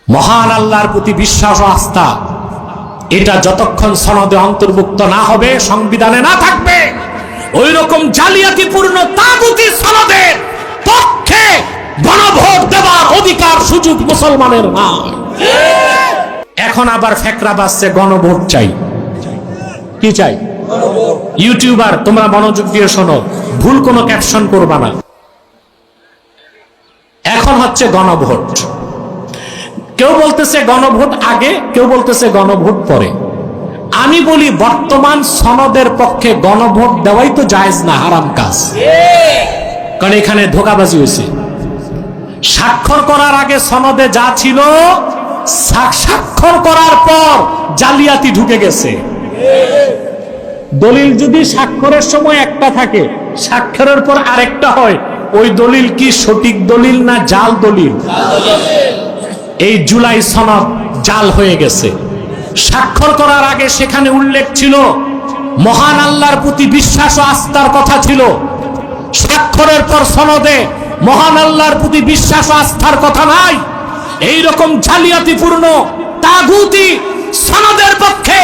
মহান আল্লাহর প্রতি বিশ্বাস ও আস্থা এটা যতক্ষণ সনদে অন্তর্ভুক্ত না হবে, সংবিধানে না থাকবে, ওই রকম জালিয়াতিপূর্ণ তাগুতি সনদের পক্ষে গণভোট দেওয়ার অধিকার সুযোগ মুসলমানের না। এখন আবার ফেকরা বাজছে, গণভোট চাই। কি চাই? ইউটিউবার তোমরা মনোযোগ দিয়ে শোনো, ভুল কোনো ক্যাপশন করবা না। এখন হচ্ছে গণভোট। কেউ বলতেছে গণভোট আগে, কেউ বলতেছে গণভোট পরে। আমি বলি বর্তমান সনদের পক্ষে গণভোট দেওয়াই তো জায়েজ না, হারাম কাজ। কারণ এখানে ধোঁকাবাজি হয়েছে। স্বাক্ষর করার আগে সনদে যা ছিল, স্বাক্ষর করার পর জালিয়াতি ঢুকে গেছে। দলিল যদি স্বাক্ষরের সময় একটা থাকে, স্বাক্ষরের পর আরেকটা হয়, ওই দলিল কি সঠিক দলিল না জাল দলিল? এই জুলাই সনদ জাল হয়ে গেছে। স্বাক্ষর করার আগে সেখানে উল্লেখ ছিল মহান আল্লাহর প্রতি বিশ্বাস ও আস্থার কথা ছিল, স্বাক্ষরের পর সনদে মহান আল্লাহর প্রতি বিশ্বাস ও আস্থার কথা নাই। এই রকম জালিয়াতিপূর্ণ তাগুতি সনদের পক্ষে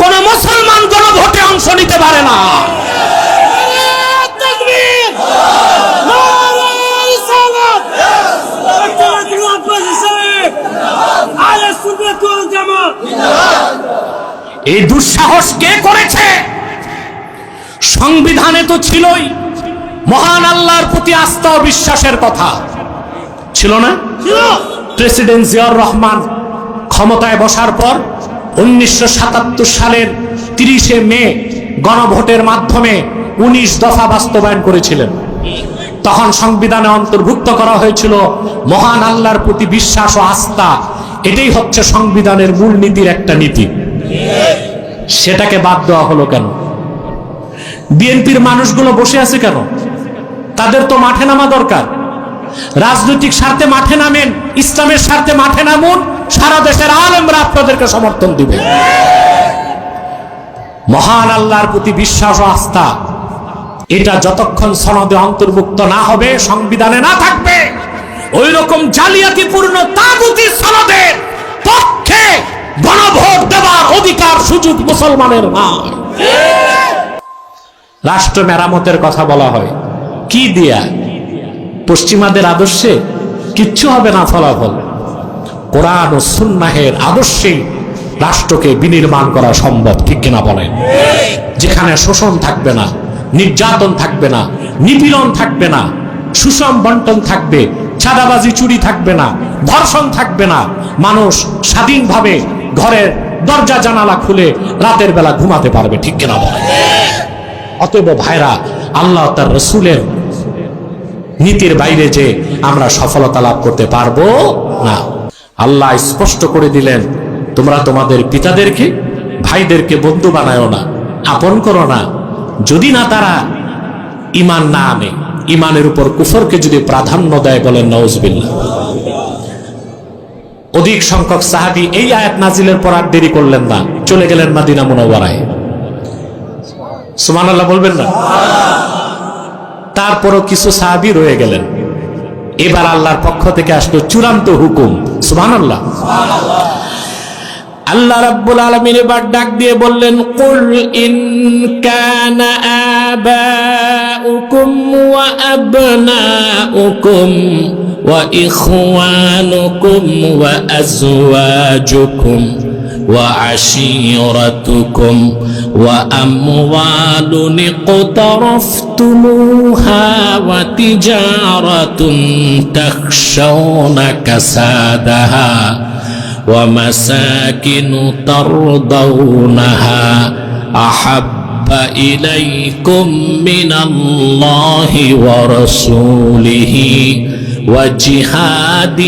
কোন মুসলমান গণভোটে অংশ নিতে পারে না। এই দুঃসাহস কে করেছে? সংবিধানে তো ছিলই মহান আল্লাহর প্রতি আস্থা ও বিশ্বাসের কথা, ছিল না? প্রেসিডেন্ট জিয়াউর রহমান ক্ষমতায় বসার পর 1977 সালের 30 মে গণভোটের মাধ্যমে 19 দফা বাস্তবায়ন করেছিলেন। তখন সংবিধানে অন্তর্ভুক্ত করা হয়েছিল মহান আল্লাহর প্রতি বিশ্বাস ও আস্থা। এটাই হচ্ছে সংবিধানের মূলনীতির একটা নীতি। সেটাকে বাদ দেওয়া হলো কেন? বিএনপির মানুষগুলো বসে আছে কেন? তাদের তো মাঠে নামা দরকার। রাজনৈতিক স্বার্থে মাঠে নামেন, ইসলামের স্বার্থে মাঠে নামুন, সারা দেশের আলেমরা আপনাদেরকে সমর্থন দিবে। মহান আল্লাহর প্রতি বিশ্বাস ও আস্থা এটা যতক্ষণ সনদে অন্তর্ভুক্ত না হবে, সংবিধানে না থাকবে, ওই রকম জালিয়াতিপূর্ণ তাগুতি সনদের পক্ষে গণভোট দেওয়ার অধিকার সুযোগ মুসলমানের না। রাষ্ট্র মেরামতের কথা বলা হয়, কি দিয়া? পশ্চিমাদের আদর্শে কিচ্ছু হবে না ফলাফল। কোরআন ও সুন্নাহের আদর্শে রাষ্ট্রকে বিনির্মাণ করা সম্ভব, ঠিক কিনা বলেন? যেখানে শোষণ থাকবে না, নির্যাতন থাকবে না, নিপীড়ন থাকবে না, সুষম বন্টন থাকবে, চাঁদাবাজি চুরি থাকবে না, ধর্ষণ থাকবে না, মানুষ স্বাধীনভাবে ঘরের দরজা জানালা খুলে রাতের বেলা ঘুমাতে পারবে, ঠিক কিনা বলেন? অতএব ভাইরা, আল্লাহ তার রাসূলের নীতির বাইরে যে আমরা সফলতা লাভ করতে পারবো না। আল্লাহ স্পষ্ট করে দিলেন, তোমরা তোমাদের পিতাদেরকে, ভাইদেরকে বন্ধু বানায়ো না, আপন করো না, যদি না তারা ঈমান না আনে, ঈমানের উপর কুফরকে যদি প্রাধান্য দেয়। বলেন নাউজুবিল্লাহ। অধিক সংখ্যক সাহাবী এই আয়াত নাজিলের পর আর দেরি করলেন না, চলে গেলেন মদিনা মুনাওয়ারায়। সুবহানাল্লাহ বলবেন না? তারপরও কিছু সাহাবী রয়ে গেলেন। এবার আল্লাহর পক্ষ থেকে আসলো চূড়ান্ত হুকুম। সুবহানাল্লাহ। আল্লাহ রাব্বুল আলামিন এবার ডাক দিয়ে বললেন, কুল ইন কানা আবাউকুম ওয়া আবনাউকুম ওয়া ইখওয়ানুকুম ওয়া আজওয়াজুকুম ওয়া আশীরাতুকুম ওয়া আমওয়ালুন ইকতারাফতুমুহা ওয়া তিজারাতুন তাখশাউনা কাসাদাহা ومساكن ترضونها أحب إليكم من الله ورسوله وجهاد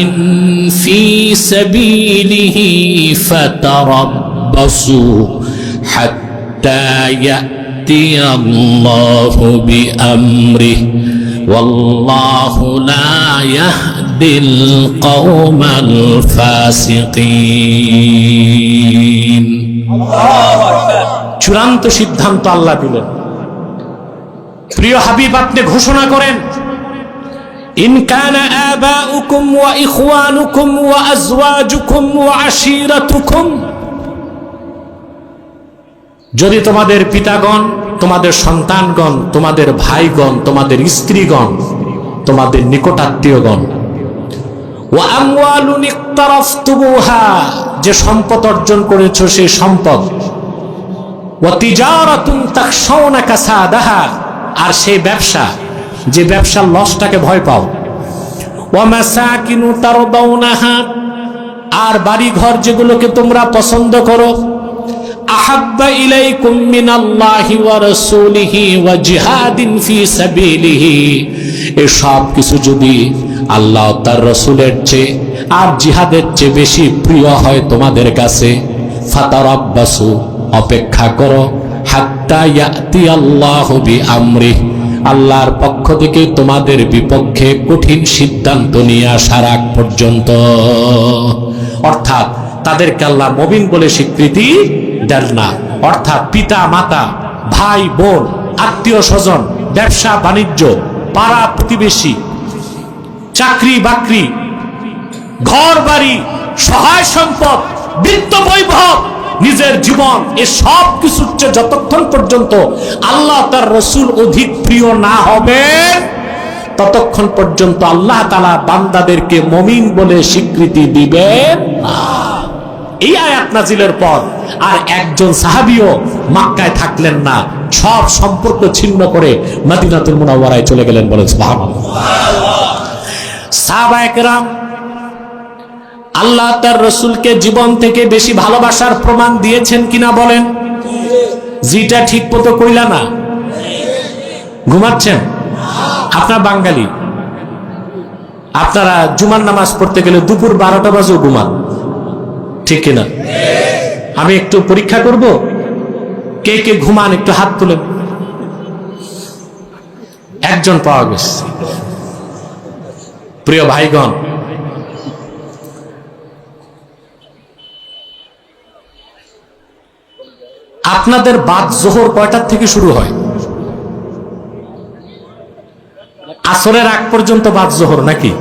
في سبيله فتربصوا حتى يأتي الله بأمره والله لا يهدي القوم الفاسقين। চূড়ান্ত সিদ্ধান্ত আল্লাহ দিলেন। প্রিয় হাবিব, আপনি ঘোষণা করেন ইন কানা আবাউকুম ওয়া ইখওয়ানুকুম ওয়া আজওয়াজুকুম ওয়া আশীরাতুকুম, যদি তোমাদের পিতাগণ, তোমাদের সন্তানগণ, তোমাদের ভাইগণ, তোমাদের স্ত্রীগণ, তোমাদের নিকটাত্মীয়গণ, ওয়া আমওয়ালুন ইকতারাফতুমুহা, যে সম্পদ অর্জন করেছো সেই সম্পদ, ওয়া তিজারাতুন তাখশাউনা কাসাদাহা, আর সেই ব্যবসা, যে ব্যবসার লসটাকে ভয় পাও, ওয়া মাসাকিনু তারদাউনাহা, আর বাড়ি ঘর যেগুলোকে তোমরা পছন্দ করো, আহাব্বা ইলাইকুম মিনাল্লাহি ওয়া রাসূলিহি ওয়া জিহাদিন ফি সাবিলিহি, এই সব কিছু যদি আল্লাহ তার রাসূলের চেয়ে আর জিহাদের চেয়ে বেশি প্রিয় হয় তোমাদের কাছে, ফাতারাব্বাসু, অপেক্ষা করো, হাত্তা ইয়াতি আল্লাহু বিআমরিহি, আল্লাহর পক্ষ থেকে তোমাদের বিপক্ষে কঠিন সিদ্ধান্ত নিয়ে আসার আগ পর্যন্ত। অর্থাৎ তাদেরকে আল্লাহ মুমিন বলে স্বীকৃতি দেন না। অর্থাৎ পিতা মাতা, ভাই বোন, আত্মীয় স্বজন, ব্যবসা বাণিজ্য, পাড়া প্রতিবেশী, চাকরি বাকরি, ঘর বাড়ি, সহায় সম্পদ, বিত্ত বৈভব, নিজের জীবন, এ সব কিছুর চেয়ে যতক্ষণ পর্যন্ত আল্লাহ তার রাসূল অধিক প্রিয় না হবে ততক্ষণ পর্যন্ত আল্লাহ তাআলা বান্দাদেরকে মুমিন বলে স্বীকৃতি দিবেন না। এই আয়াত নাজিলের পর আর একজন সাহাবীও মক্কায় থাকলেন না, সব সম্পর্ক ছিন্ন করে মদিনাতুল মুনাওয়ারায় চলে গেলেন। বলেন সুবহানাল্লাহ। সাহাবায়ে কেরাম আল্লাহ তার রাসূলকে জীবন থেকে বেশি ভালোবাসার প্রমাণ দিয়েছেন কিনা বলেন? যেটা ঠিক মতো কইলা না, ঘুমাচ্ছেন আপনারা বাঙালি, আপনারা জুমার নামাজ পড়তে গেলে দুপুর 12টা বাজেও ঘুমান, ঠিক কিনা? আমি একটু পরীক্ষা করব, কে কে ঘুমান একটু হাত তুলেন। একজন পাওয়া গেছে। প্রিয় ভাইগণ, আপনাদের বাদ জোহর কয়টার থেকে শুরু হয়? আসরের আগ পর্যন্ত বাদ জোহর নাকি?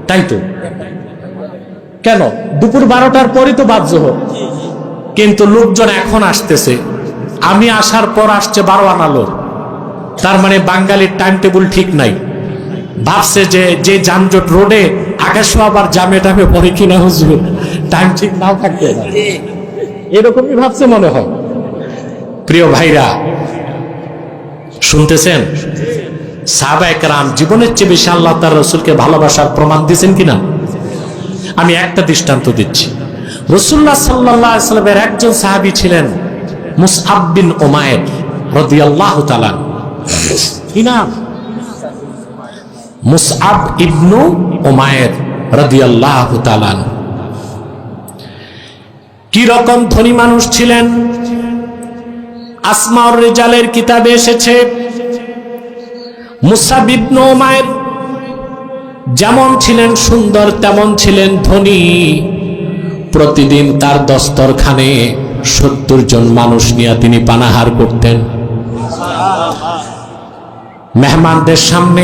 তাই তো। কেন? দুপুর 12টার পরই তো বাদ জোহর। কিন্তু লোকজন এখন আসতেছে, আমি আসার পর আসছে 12 আনা লোক। তার মানে বাঙালির টাইম টেবিল ঠিক নাই। ভাবছে যে যানজট রোডে আকাশও আবার জামে টামে পড়ে কিনা হুজুর, টাইম ঠিক নাও থাকতে পারে, এরকমই ভাবছে মনে হয়। প্রিয় ভাইরা শুনতেছেন, সাহাবায়ে কেরাম জীবনের চেয়ে বেশি আল্লাহ তার রাসূলকে ভালোবাসার প্রমাণ দিয়েছেন কিনা? আমি একটা দৃষ্টান্ত দিচ্ছি। রাসূলুল্লাহ সাল্লাল্লাহু আলাইহি ওয়াসাল্লামের একজন সাহাবী ছিলেন মুসআব বিন উমাইর রাদিয়াল্লাহু তাআলা। কি নাম? মুসআব ইবনু উমাইর রাদিয়াল্লাহু তাআলা। কি রকম ধনী মানুষ ছিলেন? আসমাউর রিজালের কিতাবে এসেছে মুসআব ইবনু উমাইর যেমন ছিলেন সুন্দর তেমন ছিলেন ধনী। প্রতিদিন তার দস্তরখানে 70 জন মানুষ নিয়ে তিনি পানাহার করতেন। মেহমানদের সামনে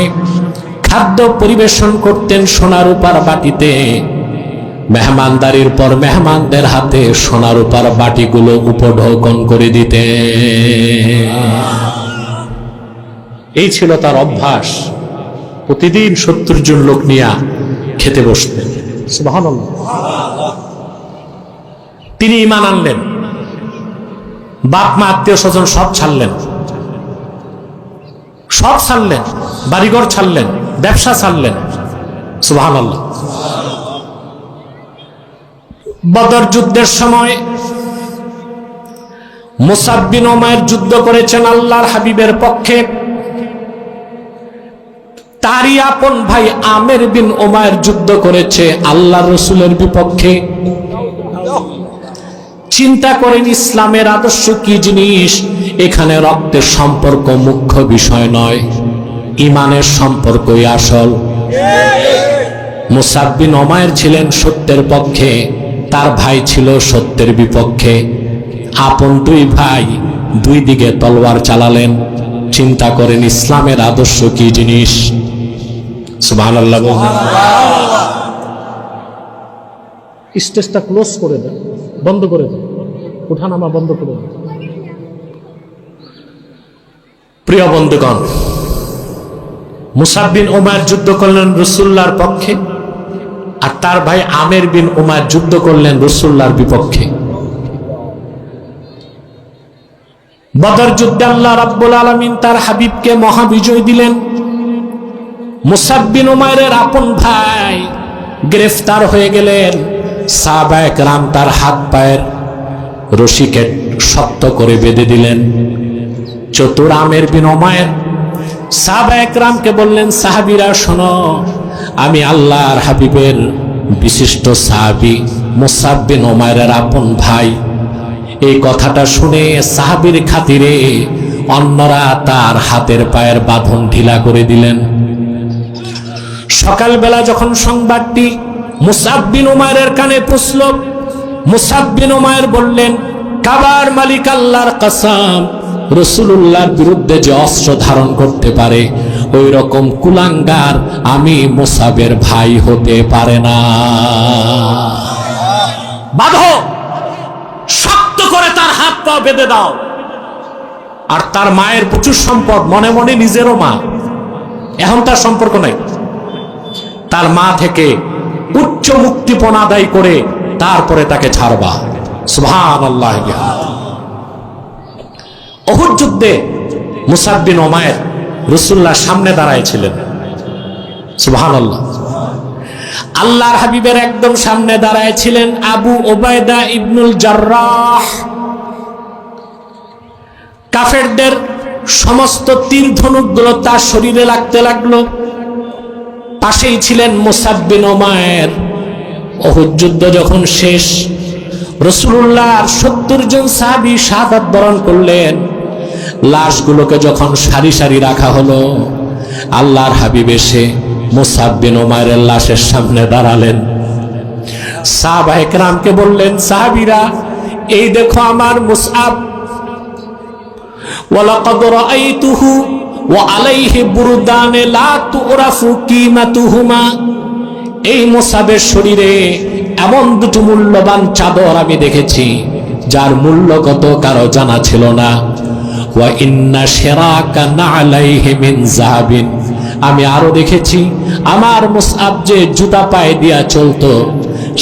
খাদ্য পরিবেশন করতেন সোনা রূপার বাটিতে। মেহমানদারির পর মেহমানদের হাতে সোনা রূপার বাটিগুলো উপঢৌকন করে দিতেন। এই ছিল তার অভ্যাস। প্রতিদিন 70 জন লোক নিয়ে খেতে বসতেন। সুবহানাল্লাহ। তিনি ঈমান আনলেন, বাপ মা আত্মীয় স্বজন সব ছাড়লেন, সব ছাড়লেন, বাড়িঘর ছাড়লেন, ব্যবসা ছাড়লেন। সুবহানাল্লাহ। বদর যুদ্ধের সময় মুসআব বিন উমাইর যুদ্ধ করেছেন আল্লাহর হাবিবের পক্ষে। তারই আপন ভাই আমের বিন উমাইর যুদ্ধ করেছে আল্লাহর রাসূলের বিপক্ষে। চিন্তা করেন ইসলামের আদর্শ কি জিনিস। এখানে রক্তের সম্পর্ক মুখ্য বিষয় নয়, ঈমানের সম্পর্কই আসল। মুসআব বিন উমাইর ছিলেন সত্যের পক্ষে, তার ভাই ছিল সত্যের বিপক্ষে। আপন দুই ভাই দুই দিকে তলোয়ার চালালেন। চিন্তা করেন ইসলামের আদর্শ কি জিনিস। সুবহানাল্লাহ বলুন। স্টেজটা ক্লোজ করে দেন, বন্ধ করে দেন, উঠানামা বন্ধ করে দেন। প্রিয় বন্ধুগণ, মুসাব বিন উমার যুদ্ধ করলেন রাসূলুল্লাহর পক্ষে, আর তার ভাই আমের বিন উমার যুদ্ধ করলেন রাসূলুল্লাহর বিপক্ষে। বদর যুদ্ধে আল্লাহ রাব্বুল আলামিন তার হাবিবকে মহাবিজয় দিলেন। মুসাব বিন উমাইরের আপন ভাই গ্রেফতার হয়ে গেলেন। সাহাবায়ে কেরাম তার হাত পায়ের রশিকে শক্ত করে বেঁধে দিলেন। চতুর আমের বিন উমাইর সাহাবায়ে কেরামকে বললেন, সাহাবীরা শোনো, আমি আল্লাহর হাবিবের বিশিষ্ট সাহাবী মুসাব বিন উমাইরের আপন ভাই। এই কথাটা শুনে সাহাবীর খাতিরে অন্যরা তার হাতের পায়ের বাঁধন ঢিলা করে দিলেন। সকালবেলা যখন সংবাদটি মুসাব বিন উমাইরের কানে পৌঁছল, মুসাব বিন উমাইর বললেন, কাবার মালিক আল্লাহর কসম, রাসূলুল্লাহর বিরুদ্ধে যে অস্ত্র ধারণ করতে পারে ওই রকম কুলাঙ্গার আমি মুসাবের ভাই হতে পারে না। বাঁধো, শক্ত করে তার হাত পা বেঁধে দাও। আর তার মায়ের প্রচুর সম্পদ, মনে মনে নিজেরও মা, এখন তার সম্পর্ক নাই। তার মা থেকে উচ্চ মুক্তিপণ আদায় করে তারপরে তাকে ছাড়বা। সুবহানাল্লাহ। উহুদ যুদ্ধে মুসাব বিন উমাইর রাসূলুল্লাহর সামনে দাঁড়াইছিলেন। সুবহানাল্লাহ। আল্লাহর হাবিবের একদম সামনে দাঁড়াইছিলেন আবু উবাইদা ইবনুল জাররাহ। কাফেরদের সমস্ত তীর ধনুকগুলো তার শরীরে লাগতে লাগলো। পাশেই ছিলেন মুসাব বিন উমাইর। উহুদ যুদ্ধ যখন শেষ, রাসূলুল্লাহর ৭০ জন সাহাবী শাহাদাত বরণ করলেন। লাশগুলোকে যখন সারি সারি রাখা হলো, আল্লাহর হাবিব এসে মুসাব বিন উমাইরের লাশের সামনে দাঁড়ালেন। সাহাবায়ে কেরামকে বললেন, সাহাবীরা, এই দেখো আমার মুসআব, ওয়ালাকাদ রাআইতুহু ওয়া আলাইহি বুরদানে লা তুরাফু কিমাতুহুমা। এই মুসাবের শরীরে এমন দুটো মূল্যবান চাদর আমি দেখেছি যার মূল্য কত কারো জানা ছিল না। ওয়া ইন্না শিরাকা নাআলাইহি মিন যাহাবিন। আমি আরো দেখেছি আমার মুসআব যে জুতা পায়ে দিয়া চলতো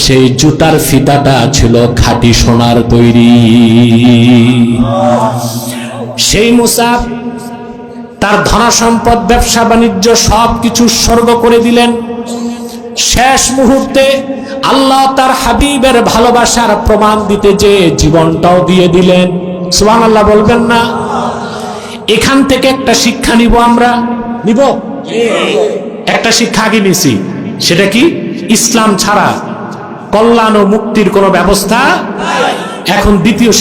সেই জুতার ফিতাটা ছিল খাঁটি সোনার তৈরি। সেই মুসাব তার ধন সম্পদ, ব্যবসা বাণিজ্য সবকিছু উৎসর্গ করে দিলেন। শেষ মুহূর্তে আল্লাহ তার হাবিবের ভালোবাসার প্রমাণ দিতে যে জীবনটাও দিয়ে দিলেন। সুবহানাল্লাহ বলবেন না? এখান থেকে একটা শিক্ষা নিব, আমরা নিব। একটা শিক্ষা আগে নিছি, সেটা কি? ইসলাম ছাড়া কল্যাণ ও মুক্তির কোনো ব্যবস্থা নাই। এখন দ্বিতীয়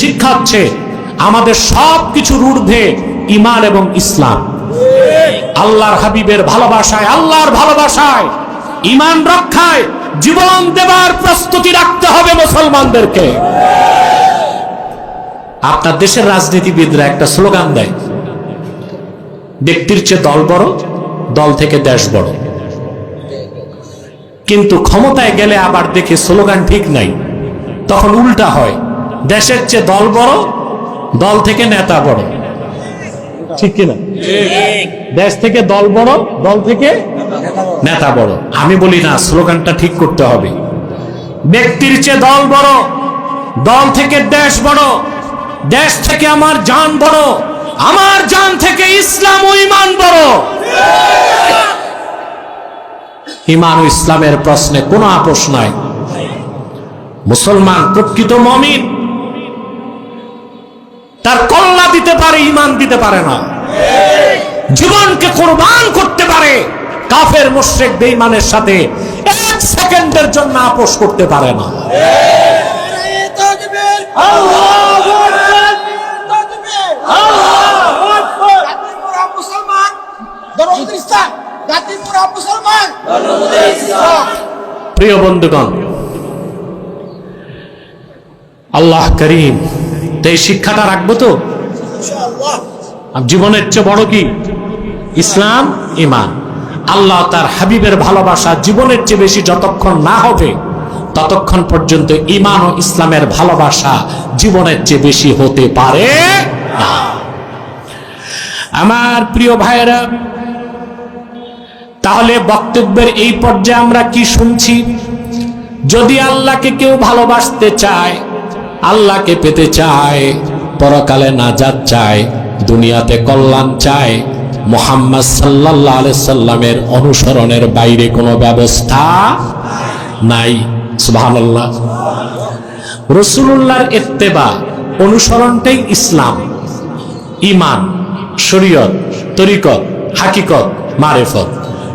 শিক্ষা হচ্ছে আমাদের সবকিছুর ঊর্ধ্বে ঈমান এবং ইসলাম। আল্লাহর হাবিবের ভালোবাসায়, আল্লাহর ভালোবাসায়, ঈমান রক্ষায় জীবন দেবার প্রস্তুতি রাখতে হবে মুসলমানদেরকে। আপনার দেশের রাজনীতিবিদরা একটা স্লোগান দেয়, ব্যক্তির চেয়ে দল বড়, দল থেকে দেশ বড়। কিন্তু ক্ষমতায় গেলে আবার দেখে স্লোগান ঠিক নাই, তখন উল্টা হয়, দেশের চেয়ে দল বড়, দল থেকে নেতা বড়। ঠিক কিনা? দেশ থেকে দল বড়, দল থেকে নেতা বড়। আমি বলি না, স্লোগানটা ঠিক করতে হবে। ব্যক্তির চেয়ে দল বড়, দল থেকে দেশ বড়, দেশ থেকে আমার জান বড়, আমার জান থেকে ইসলাম ও ঈমান বড়। ঈমান ও ইসলামের প্রশ্নে কোনো আপোষ নাই। মুসলমান প্রকৃত মুমিন তার কল্লা দিতে পারে, ঈমান দিতে পারে না। জীবনকে কুরবান করতে পারে, কাফের মুশরিক বেঈমানের সাথে এক সেকেন্ডের জন্য আপোষ করতে পারে না। প্রিয় বন্ধুগণ, আল্লাহ করিম এই শিক্ষাটা রাখবো তো। জীবনের চেয়ে বড় কি? ইসলাম, ঈমান। আল্লাহ তার হাবিবের ভালোবাসা জীবনের চেয়ে বেশি যতক্ষণ না হবে ততক্ষণ পর্যন্ত ঈমান ও ইসলামের ভালোবাসা জীবনের চেয়ে বেশি হতে পারে না। আমার প্রিয় ভাইরা, তাহলে বক্তব্যের এই পর্যায়ে আমরা কি শুনছি? যদি আল্লাহকে কেউ ভালোবাসতে চায়, আল্লাহকে পেতে চায়, পরকালে নাজাত চায়, দুনিয়াতে কল্যাণ চায়, মুহাম্মদ সাল্লাল্লাহু আলাইহি সাল্লামের অনুসরণের বাইরে কোনো ব্যবস্থা নাই। সুবহানাল্লাহ। রাসূলুল্লাহর ইত্তেবা অনুসরণটাই ইসলাম, ঈমান, শরীয়ত, তরিকত, হাকিকত, মারিফত।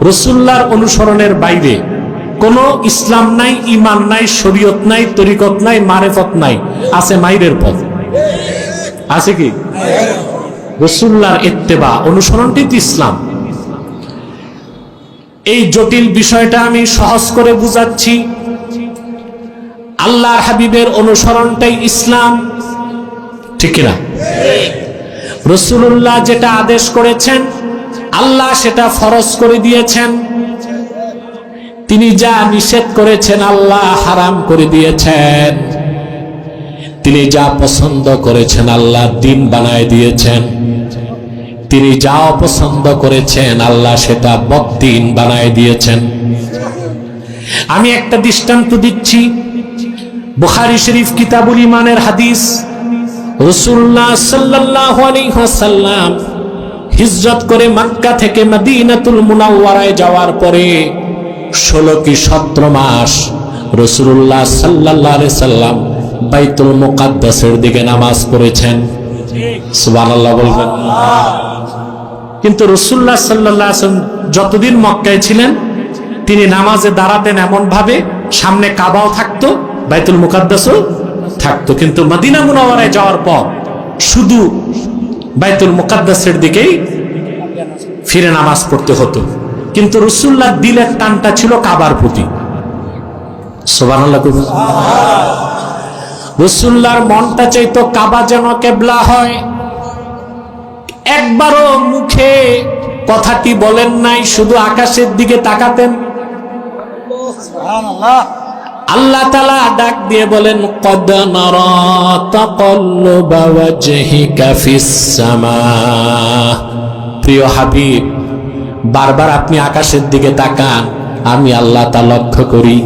রাসূলুল্লাহর অনুসরণের বাইরে কোনো ইসলাম নাই, ঈমান নাই, শরীয়ত নাই, তরিকত নাই, মারিফত নাই। আছে মাইরের পথ। আছে কি? রাসূলুল্লাহর ইত্তেবা অনুসরণটাই তো ইসলাম। এই জটিল বিষয়টা আমি সহজ করে বুঝাচ্ছি। আল্লাহর হাবিবের অনুসরণটাই ইসলাম, ঠিক না? রাসূলুল্লাহ যেটা আদেশ করেছেন, আল্লাহ সেটা ফরজ করে দিয়েছেন। তিনি যা নিষেধ করেছেন, আল্লাহ হারাম করে দিয়েছেন। তিনি যা পছন্দ করেছেন, আল্লাহ দিন বানায় দিয়েছেন। তিনি যা অপছন্দ করেছেন, আল্লাহ সেটা বদ্দিন বানায় দিয়েছেন। আমি একটা দৃষ্টান্ত দিচ্ছি। বুখারী শরীফ কিতাবুল ঈমানের হাদিস। রাসূলুল্লাহ সাল্লাল্লাহু আলাইহি ওয়াসাল্লাম হিজরত করে মক্কা থেকে মদিনাতুল মুনাওয়ারায় যাওয়ার পরে 16 কি 17 মাস রাসূলুল্লাহ সাল্লাল্লাহু আলাইহি সাল্লাম বাইতুল মুকাদ্দাসের দিকে নামাজ পড়েছেন। সুবহানাল্লাহ বলবেন। কিন্তু রাসূলুল্লাহ সাল্লাল্লাহু আলাইহি ওয়াসাল্লাম যতদিন মক্কায় ছিলেন, তিনি নামাজে দাঁড়াতেন এমন ভাবে সামনে কাবাও থাকতো, বাইতুল মুকাদ্দাসও থাকতো। কিন্তু মদিনা মুনাওয়ারায় যাওয়ার পর শুধু বাইতুল মুকাদ্দাসের দিকেই ফিরে নামাজ পড়তে হতো। কিন্তু রাসূলুল্লাহর দিলের টানটা ছিল কাবার প্রতি। সুবহানাল্লাহ। রাসূলুল্লাহর মনটা চাইতো কাবা যেন কিবলা হয়। একবারও মুখে কথাটি বলেন নাই, শুধু আকাশের দিকে তাকাতেন। সুবহানাল্লাহ। আল্লাহ তাআলা ডাক দিয়ে বলেন, ক্বাদ নারা তাকাল্লুবা ওয়াজহিকা ফিস সামা। প্রিয় হাবিব, বারবার আপনি আকাশের দিকে তাকান, আমি আল্লাহ তা লক্ষ্য করি।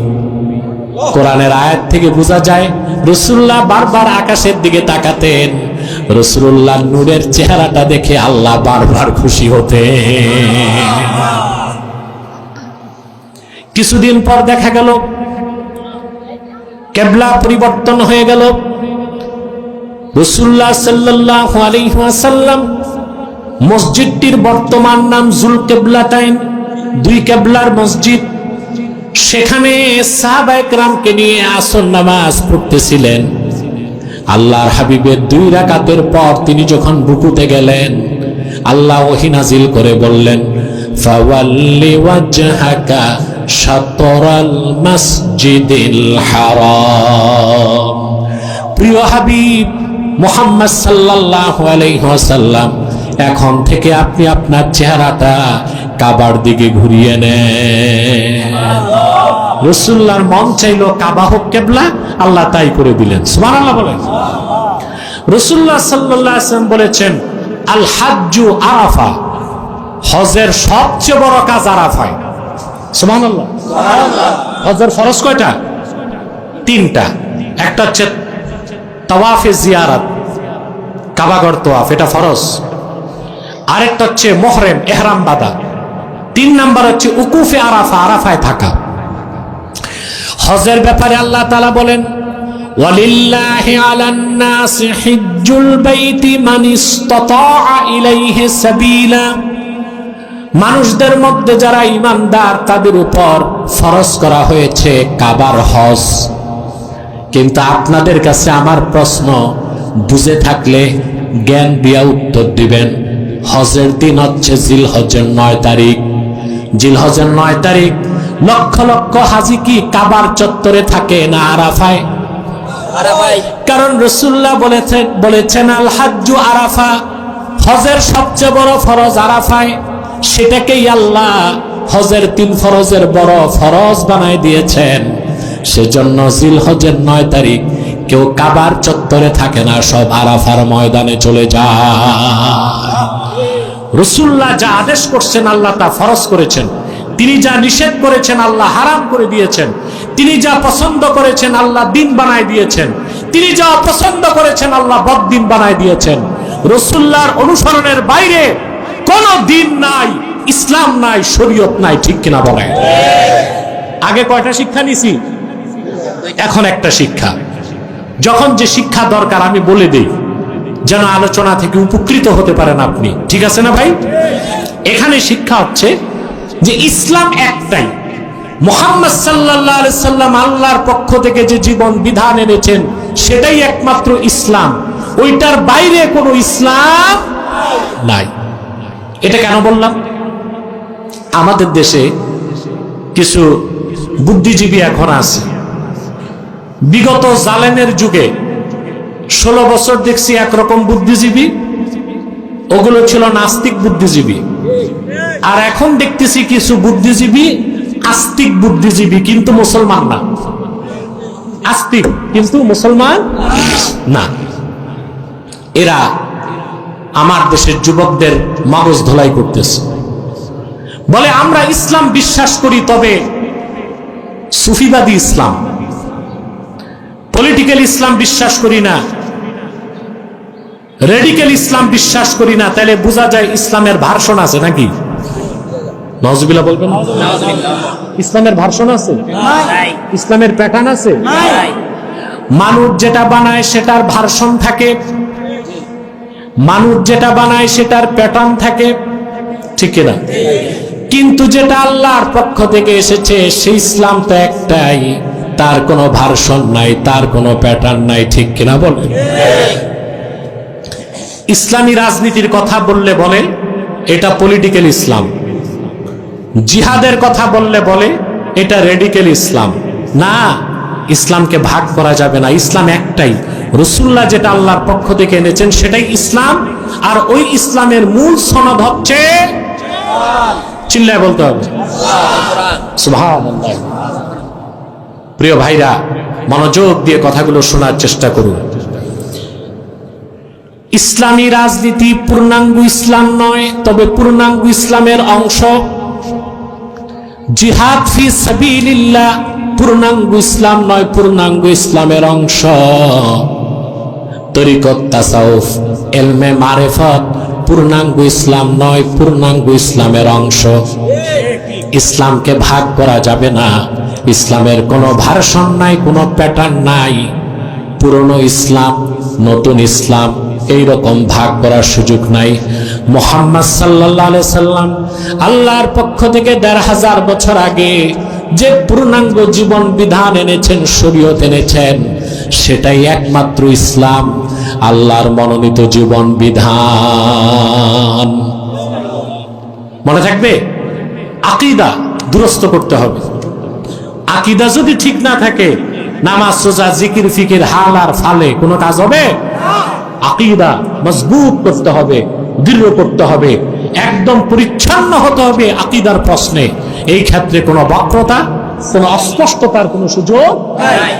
কোরআনের আয়াত থেকে বোঝা যায় রাসূলুল্লাহ বারবার আকাশের দিকে তাকাতেন। রাসূলুল্লাহ নূরের চেহারাটা দেখে আল্লাহ বারবার খুশি হতেন। কিছুদিন পর দেখা গেল কিবলা পরিবর্তন হয়ে গেল। রাসূলুল্লাহ সাল্লাল্লাহু আলাইহি ওয়াসাল্লাম মসজিদটির বর্তমান নাম যুল কিবলাতাইন, দুই কিবলার মসজিদ। সেখানে সাহাবায়ে কেরামকে নিয়ে আসর নামাজ পড়তেছিলেন। আল্লাহর হাবিবের 2 রাকাতের পর তিনি যখন রুকুতে গেলেন, আল্লাহ ওহী নাজিল করে বললেন, ফাওয়াল্লি ওয়াজহাকা শাতরাল মসজিদিল হারাম। প্রিয় হাবিব মুহাম্মদ সাল্লাল্লাহু আলাইহি ওয়াসাল্লাম, এখন থেকে আপনি আপনার চেহারাটা কাবার দিকে ঘুরিয়ে নেন। রাসূলুল্লাহর মন চাইলো কাবা হোক কিবলা, আল্লাহ তাই করে দিলেন। সুবহানাল্লাহ বলেন। রাসূলুল্লাহ সাল্লাল্লাহু আলাইহি ওয়াসাল্লাম বলেছেন, আল হাজ্জু আরাফা, হজের সবচেয়ে বড় কাজ আরাফায়। সুবহানাল্লাহ। হজের ফরজ কয়টা? 3টা। একটা হচ্ছে তাওয়াফে জিয়ারত, কাবাগর তাওয়াফ, এটা ফরজ। আরেকটা হচ্ছে মুহরিম, ইহরাম বাঁধা। 3 নাম্বার হচ্ছে উকুফে আরাফা, আরাফায় থাকা। হজের ব্যাপারে আল্লাহ তাআলা বলেন, ওয়ালিল্লাহি আলান নাসি হিজ্জুল বাইতি মান ইসতাতাআ ইলাইহি সাবিলা। মানুষদের মধ্যে যারা ঈমানদার তাদের উপর ফরজ করা হয়েছে কাবার হজ। কিন্তু আপনাদের কাছে আমার প্রশ্ন, বুঝে থাকলে জ্ঞান দিয়া উত্তর দিবেন। হজের দিন হচ্ছে জিলহজের 9 তারিখ। জিলহজের 9 তারিখ লক্ষ লক্ষ হাজি কি কাবার চত্বরে থাকে না আরাফায়? কারণ রাসূলুল্লাহ বলেছেন আল হাজ্জু আরাফা, হজের সবচেয়ে বড় ফরজ আরাফায়। সেটাকেই আল্লাহ হজের 3 ফরজের বড় ফরজ বানায় দিয়েছেন। সেজন্য জিলহজের 9 তারিখ কেউ কাবার চত্বরে থাকে না, সব আরাফার ময়দানে চলে যায়। রাসূলুল্লাহ যা আদেশ করছেন আল্লাহ তা ফরজ করেছেন, তিনি যা নিষেধ করেছেন আল্লাহ হারাম করে দিয়েছেন, তিনি যা পছন্দ করেছেন আল্লাহ দিন বানায় দিয়েছেন, তিনি যা অপছন্দ করেছেন আল্লাহ বদ্দিন বানায় দিয়েছেন। রাসূলুল্লাহর অনুসরণের বাইরে কোন দিন নাই, ইসলাম নাই, শরীয়ত নাই, ঠিক কিনা বলেন? আগে কয়টা শিক্ষা নিছি, এখন একটা শিক্ষা। যখন যে শিক্ষা দরকার আমি বলে দেই, যেন আলোচনা থেকে উপকৃত হতে পারেন আপনি, ঠিক আছে না ভাই? এখানে শিক্ষা হচ্ছে যে ইসলাম একটাই, মুহাম্মদ সাল্লাল্লাহু আলাইহি সাল্লাম আল্লাহর পক্ষ থেকে যে জীবন বিধান এনেছেন সেটাই একমাত্র ইসলাম, ওইটার বাইরে কোনো ইসলাম নাই। এটা কেন বললাম? আমাদের দেশে কিছু বুদ্ধিজীবী এখন আছে, বিগত জালেমের যুগে 16 বছর দেখছি একরকম বুদ্ধিজীবী, ওগুলো ছিল নাস্তিক বুদ্ধিজীবী। আর এখন দেখতেছি কিছু বুদ্ধিজীবী আস্তিক বুদ্ধিজীবী, কিন্তু মুসলমান না। আস্তিক কিন্তু মুসলমান না। এরা আমার দেশের যুবকদের মগজ ধোলাই করতেছে, বলে আমরা ইসলাম বিশ্বাস করি, তবে সুফিবাদী ইসলাম, পলিটিক্যাল ইসলাম বিশ্বাস করি না, রেডিক্যাল ইসলাম বিশ্বাস করি না। তাহলে বোঝা যায় ইসলামের ভার্সন আছে নাকি? নাউজুবিল্লাহ বলবেন। ইসলামের ভার্সন আছে, ইসলামের প্যাটার্ন আছে। মানুষ যেটা বানায় সেটার ভার্সন থাকে, মানুষ যেটা বানায় সেটার প্যাটার্ন থাকে, ঠিক না? কিন্তু যেটা আল্লাহর পক্ষ থেকে এসেছে সেই ইসলাম তো একটাই, তার কোনো ভার্সন নাই, তার কোনো প্যাটার্ন নাই, ঠিক কিনা বলেন? ইসলামী রাজনীতির কথা বললে বলে এটা পলিটিক্যাল ইসলাম, জিহাদের কথা বললে বলে এটা রেডিক্যাল ইসলাম। না, ইসলামকে ভাগ করা যাবে না, ইসলাম একটাই। রাসূলুল্লাহ যেটা আল্লাহর পক্ষ থেকে এনেছেন সেটাই ইসলাম, আর ওই ইসলামের মূল সনদ হচ্ছে, চিল্লায় বলতে হবে সুবহানাল্লাহ। প্রিয় ভাইরা, মনোযোগ দিয়ে কথাগুলো শোনার চেষ্টা করুন। ইসলামী রাজনীতি পূর্ণাঙ্গ ইসলাম নয়, তবে পূর্ণাঙ্গ ইসলামের অংশ। জিহাদ ফি সাবিলিল্লাহ পূর্ণাঙ্গ ইসলাম নয়, পূর্ণাঙ্গ ইসলামের অংশ। তরিকত, তাসাউফ, ইলমে মারিফত পূর্ণাঙ্গ ইসলাম নয়, পূর্ণাঙ্গ ইসলামের অংশ। ইসলামকে ভাগ করা যাবে না, ইসলামের কোনো ভার্সন নাই, কোনো প্যাটার্ন নাই। পুরনো ইসলাম, নতুন ইসলাম, এইরকম ভাগ করার সুযোগ নাই। মুহাম্মদ সাল্লাল্লাহু আলাইহি সাল্লাম আল্লাহর পক্ষ থেকে ১৫০০ বছর আগে যে পূর্ণাঙ্গ জীবন বিধান এনেছেন, শরীয়ত এনেছেন, সেটাই একমাত্র ইসলাম, আল্লাহর মনোনীত জীবন বিধান। মনে থাকবে? আকীদা দুরস্ত করতে হবে। আকীদা যদি ঠিক না থাকে, নামাজ, রোজা, জিকির, ফিকির, হাল আর ফালে কোনো কাজ হবে? আকীদা মজবুত করতে হবে, দৃঢ় করতে হবে, একদম পরিচ্ছন্ন হতে হবে আকীদার প্রশ্নে। এই ক্ষেত্রে কোনো বক্রতা, কোনো অস্পষ্টতার কোনো সুযোগ নাই।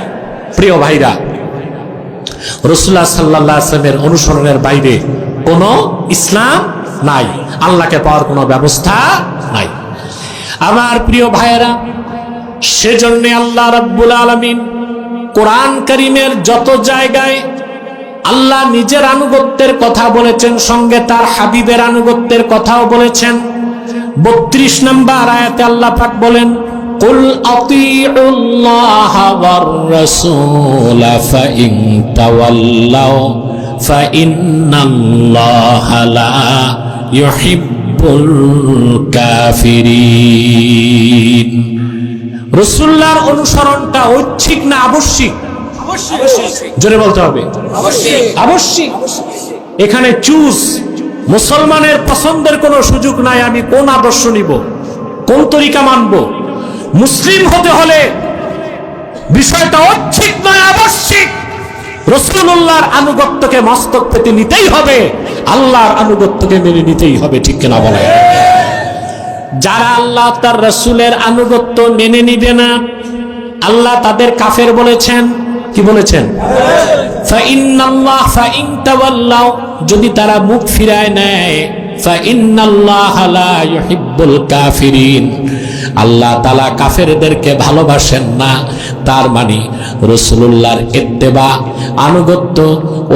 প্রিয় ভাইরা, রাসূলুল্লাহ সাল্লাল্লাহু আলাইহি ওয়াসাল্লামের অনুসরণের বাইরে কোনো ইসলাম নাই, আল্লাহকে পাওয়ার কোনো ব্যবস্থা নাই। আমার প্রিয় ভাইয়েরা, সেজন্য আল্লাহ রাব্বুল আলামিন কোরআন কারীমের যত জায়গায় আল্লাহ নিজের আনুগত্যের কথা বলেছেন, সঙ্গে তার হাবিবের আনুগত্যের কথাও বলেছেন। 32 নম্বর আয়াতে আল্লাহ পাক বলেন, কুল আতিউল্লাহ ওয়ার রাসূল ফাইন তাওয়াল্লাউ ফাইন্নাল্লাহা লা ইউহিব্বুল কাফিরিন। রাসূলুল্লাহর অনুসরণটা ঐচ্ছিক না আবশ্যিক? জোরে বলতে হবে, আবশ্যিক। এখানে চুজ, মুসলমানের পছন্দের কোনো সুযোগ নাই। আমি কোন আদর্শ নিব, কোন তরিকা মানব? মুসলিম হতে হলে বিষয়টা ঐচ্ছিক নয়, আবশ্যিক। রাসূলুল্লাহর আনুগত্যকে মস্তক পেতে নিতেই হবে, আল্লাহর আনুগত্যকে মেনে নিতেই হবে, ঠিক কিনা বলে? যারা আল্লাহ তার রাসূলের আনুগত্য মেনে নিবে না, আল্লাহ তাদের কাফের বলেছেন। কি বলেছেন? যদি তারা মুখ ফিরায় নেয়, আল্লাহ তাআলা কাফেরদেরকে ভালোবাসেন না। তার মানে রাসূলুল্লাহর ইত্তেবা, আনুগত্য,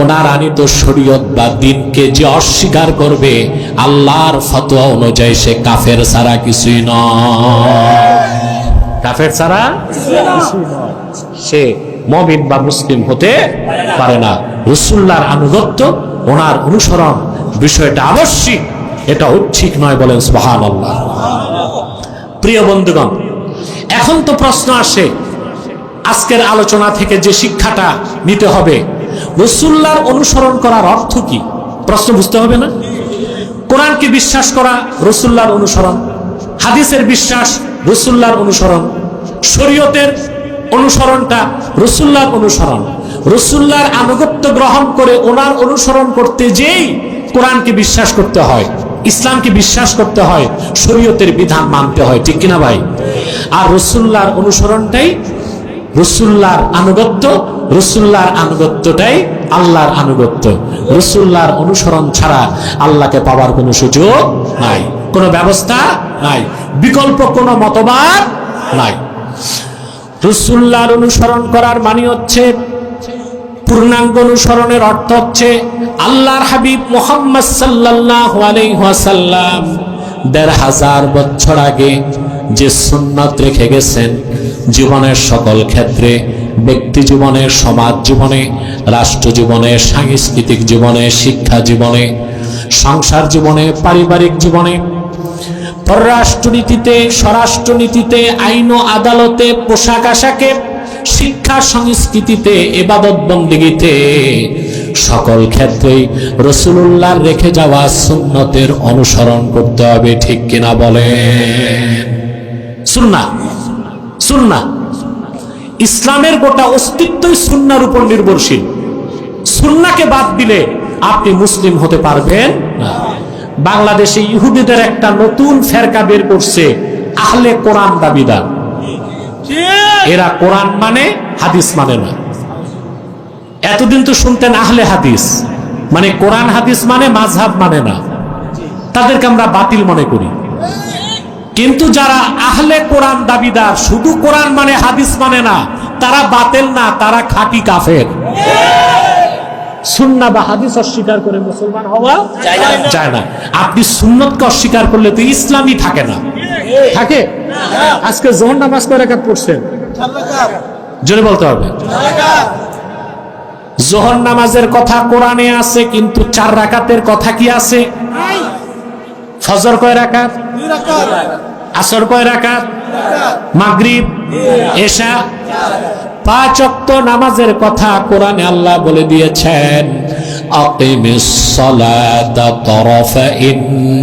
ওনার আনিত শরীয়ত বা দ্বীনকে যে অস্বীকার করবে, আল্লাহর ফতোয়া অনুযায়ী সে কাফের ছাড়া কিছুই নয়। কাফের ছাড়া সে মুমিন বা মুসলিম হতে পারে না। রাসূলুল্লাহর আনুগত্য, ওনার অনুসরণ বিষয়টা আবশ্যিক, এটা ঐচ্ছিক নয়। বলেন সুবহানাল্লাহ। প্রিয় বন্ধুগণ, এখন তো প্রশ্ন আসে, আজকের আলোচনা থেকে যে শিক্ষাটা নিতে হবে, রাসূলুল্লাহর অনুসরণ করার অর্থ কি? প্রশ্ন বুঝতে হবে না? কোরআনকে বিশ্বাস করা রাসূলুল্লাহর অনুসরণ, হাদিসের বিশ্বাস রাসূলুল্লাহর অনুসরণ, শরীয়তের অনুসরণটা রাসূলুল্লাহর অনুসরণ। রাসূলুল্লাহর আনুগত্য গ্রহণ করে ওনার অনুসরণ করতে যেই কোরআনকে বিশ্বাস করতে হয়, ইসলামকে বিশ্বাস করতে হয়, শরীয়তের বিধান মানতে হয়। ঠিক কিনা ভাই? আর রাসূলুল্লাহর অনুসরণটাই রাসূলুল্লাহর আনুগত্য, রাসূলুল্লাহর আনুগত্যটাই আল্লাহর আনুগত্য। রাসূলুল্লাহর অনুসরণ ছাড়া আল্লাহকে পাওয়ার কোনো সুযোগ নাই, কোনো ব্যবস্থা নাই, বিকল্প কোনো মতবাদ নাই। রাসূলুল্লাহর অনুসরণ করার মানে হচ্ছে, পূর্ণাঙ্গ অনুসরণের অর্থ হচ্ছে আল্লাহর হাবিব মুহাম্মদ সাল্লাল্লাহু আলাইহি ওয়াসাল্লাম ১৫০০ বছর আগে যে সুন্নাত রেখে গেছেন, জীবনের সকল ক্ষেত্রে, ব্যক্তি জীবনে, সমাজ জীবনে, রাষ্ট্র জীবনে, সাংস্কৃতিক জীবনে, শিক্ষা জীবনে, সংসার জীবনে, পারিবারিক জীবনে, পররাষ্ট্রনীতিতে, স্বরাষ্ট্রনীতিতে, আইন ও আদালতে, পোশাক আশাকে, শিক্ষা সংস্কৃতিতে, ইবাদত বন্দেগীতে, সকল ক্ষেত্রেই রাসূলুল্লাহর রেখে যাওয়া সুন্নতের অনুসরণ করতে হবে। ঠিক কিনা বলেন? সুন্নাহ, সুন্নাহ, ইসলামের গোটা অস্তিত্বই সুন্নাহর উপর নির্ভরশীল। সুন্নাহকে বাদ দিলে আপনি মুসলিম হতে পারবেন না। বাংলাদেশে ইহুদিদের একটা নতুন ফেরকা বের করছে, আহলে কোরআন দাবিদার। এরা কোরআন মানে, হাদিস মানে না। এতদিন তো শুনতেন আহলে হাদিস মানে কোরআন হাদিস মানে, মাযহাব মানে না। তাদেরকে আমরা বাতিল মনে করি। কিন্তু যারা আহলে কোরআন দাবিদার, শুধু কোরআন মানে, হাদিস মানে না, তারা বাতিল না, তারা খাঁটি কাফের। সুন্নাহ বা হাদিস অস্বীকার করে মুসলমান হওয়া যায় না। আপনি সুন্নতকে অস্বীকার করলে তো ইসলামই থাকে না। থাকে? আজকে যোহর নামাজ কয় রাকাত পড়ছেন? জোরে বলতে হবে। যোহর নামাজের কথা কোরআনে আছে, কিন্তু 4 রাকাতের কথা কি আছে? ফজর কয় রাকাত? 2 রাকাত। আসর কয় রাকাত? 2 রাকাত। মাগরিব, এশা, 5 ওয়াক্ত নামাজের কথা কোরআনে আল্লাহ বলে দিয়েছেন, আকিমিস সালাতা তারাফাইন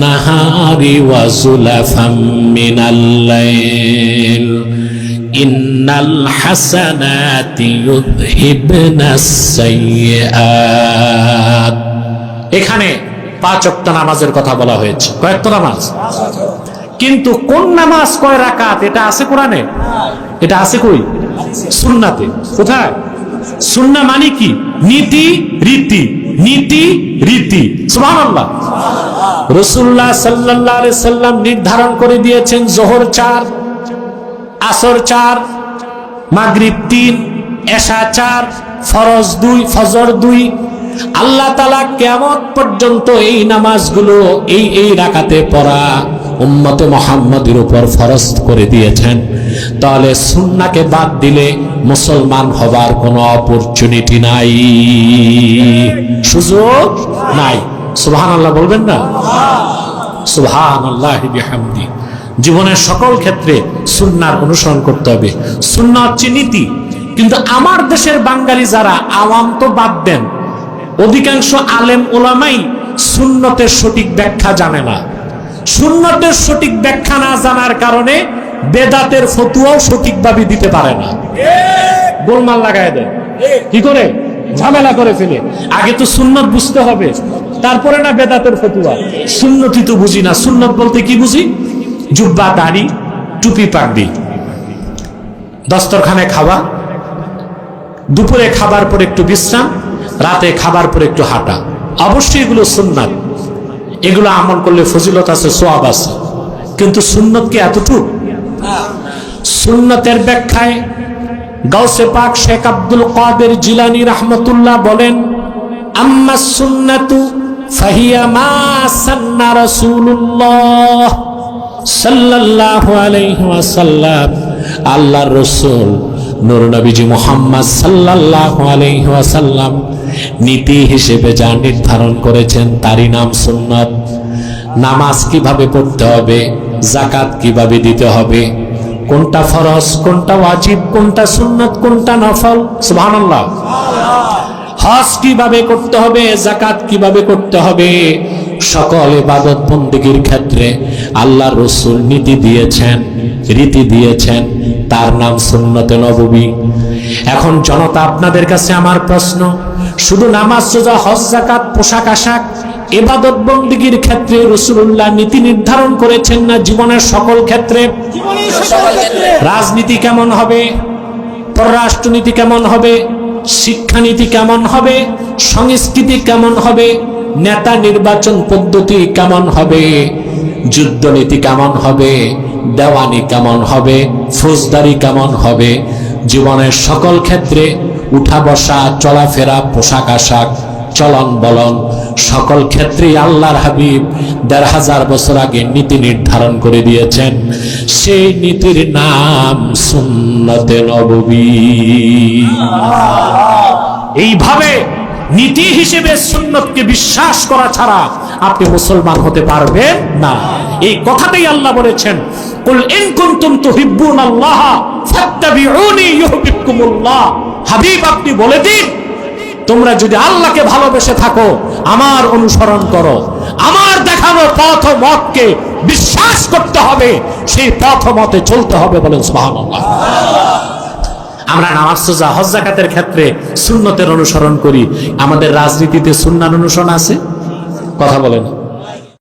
নাহারি ওয়া যুলাফাম মিনাল লাইল ইন্নাল হাসানাতি ইউযহিবনাস সাইয়্যাত। এখানে 5 ওয়াক্ত নামাজের কথা বলা হয়েছে। কয় ওয়াক্ত নামাজ? কিন্তু কোন নামাজ কয় রাকাত এটা আছে কোরআনে? এটা আছে কই? সুন্নাতে। কোথায়? সুন্নাহ মানে কি? নীতি রীতি, নীতি রীতি। সুবহানাল্লাহ। রাসূলুল্লাহ সাল্লাল্লাহু আলাইহি সাল্লাম নির্ধারণ করে দিয়েছেন, যোহর 4, আসর 4, মাগরিব 3, এশা 4, ফরজ 2, ফজর 2। আল্লাহ তাআলা কিয়ামত পর্যন্ত এই নামাজগুলো এই রাকাতে পড়া উম্মতে মুহাম্মাদের উপর ফরজ করে দিয়েছেন। তাহলে সুন্নাহকে বাদ দিলে মুসলমান হবার কোনো অপরচুনিটি নাই, সুযোগ নাই। সুবহানাল্লাহ বলবেন না? সুবহানাল্লাহি বিহামদি। জীবনের সকল ক্ষেত্রে সুন্নাহর অনুসরণ করতে হবে। সুন্নাহ হচ্ছে নীতি। কিন্তু আমার দেশের বাঙালি যারা, আওয়াম তো বাদ দেন, অধিকাংশ আলেম ওলামাই সুন্নতের সঠিক ব্যাখ্যা জানে না। সুন্নতের সঠিক ব্যাখ্যা না জানার কারণে বেদাতের ফতোয়াও সঠিকভাবে দিতে পারে না। গোলমাল লাগায় দেয়। কি করে? ঝামেলা করে ফেলে। আগে তো সুন্নত বুঝতে হবে, তারপরে না বেদাতের ফতোয়া। সুন্নতই তো বুঝি না। সুন্নত বলতে কি বুঝি? জুব্বা দাড়ি টুপি পাগড়ি, দস্তরখানে খাওয়া, দুপুরে খাবার পর একটু বিশ্রাম, রাতে খাবার পর একটু হাঁটা। অবশ্যই এগুলো সুন্নাত, এগুলো আমল করলে ফজিলত আছে, সোয়াব আছে, কিন্তু সুন্নত কি এতটুকু? সুন্নতের ব্যাখ্যায় গাউসে পাক শেখ আব্দুল কাদের জিলানী রাহমাতুল্লাহ বলেন, আম্মা সুন্নাতু ফাহিয়া মা সান্না রাসূলুল্লাহ সাল্লাল্লাহু আলাইহি ওয়াসাল্লাম, আল্লাহর রাসূল নূর নবীজি মুহাম্মদ সাল্লাল্লাহু আলাইহি ওয়াসাল্লাম নীতি হিসেবে যা নির্ধারণ করেছেন তারই নাম সুন্নাত। নামাজ কিভাবে পড়তে হবে, যাকাত কিভাবে দিতে হবে, কোনটা ফরজ, কোনটা ওয়াজিব, কোনটা সুন্নাত, কোনটা নফল, সুবহানাল্লাহ। হজ কিভাবে করতে হবে, যাকাত কিভাবে করতে হবে, সকল ইবাদত বন্দেগীর ক্ষেত্রে আল্লাহর রাসূল নীতি দিয়েছেন, রীতি দিয়েছেন, তার নাম সুন্নতে নববী। এখন জনতা, আপনাদের কাছে আমার প্রশ্ন, শুধু নামাজ, রোজা, হজ, যাকাত, পোশাক আশাক, ইবাদত বন্দেগীর ক্ষেত্রে রাসূলুল্লাহ নীতি নির্ধারণ করেছেন না জীবনের সকল ক্ষেত্রে? রাজনীতি কেমন হবে, পররাষ্ট্রনীতি কেমন হবে, শিক্ষানীতি কেমন হবে, সংস্কৃতি কেমন হবে, নেতা নির্বাচন পদ্ধতি কেমন হবে, যুদ্ধনীতি কেমন হবে, দেওয়ানি কেমন হবে, ফৌজদারি কেমন হবে, জীবনের সকল ক্ষেত্রে উঠা বসা, চলাফেরা, পোশাক আশাক, চলন বলন, সকল ক্ষেত্রে আল্লাহর হাবিব ১৫০০ বছর আগে নীতি নির্ধারণ করে দিয়েছেন। সেই নীতির নাম সুন্নতে নববী। এইভাবে নীতি হিসেবে সুন্নতকে বিশ্বাস করা ছাড়া আপনি মুসলমান হতে পারবেন না। এই কথাটাই আল্লাহ বলেছেন, কুল ইন কুনতুম তুহিব্বুনাল্লাহ ফাত্তাবিউনি ইউহিব্বুকুমুল্লাহ। হাবিব, আপনি বলে দিন, তোমরা যদি আল্লাহকে ভালোবেসে থাকো আমার অনুসরণ করো, আমার দেখানো পথ মতকে বিশ্বাস করতে হবে, সেই পথ মতে চলতে হবে। বলেন সুবহানাল্লাহ। আমরা নামাজ, রোজা, হজ, যাকাতের ক্ষেত্রে সুন্নতের অনুসরণ করি, আমাদের রাজনীতিতে সুন্নাত অনুসরণ আছে? কথা বলেন।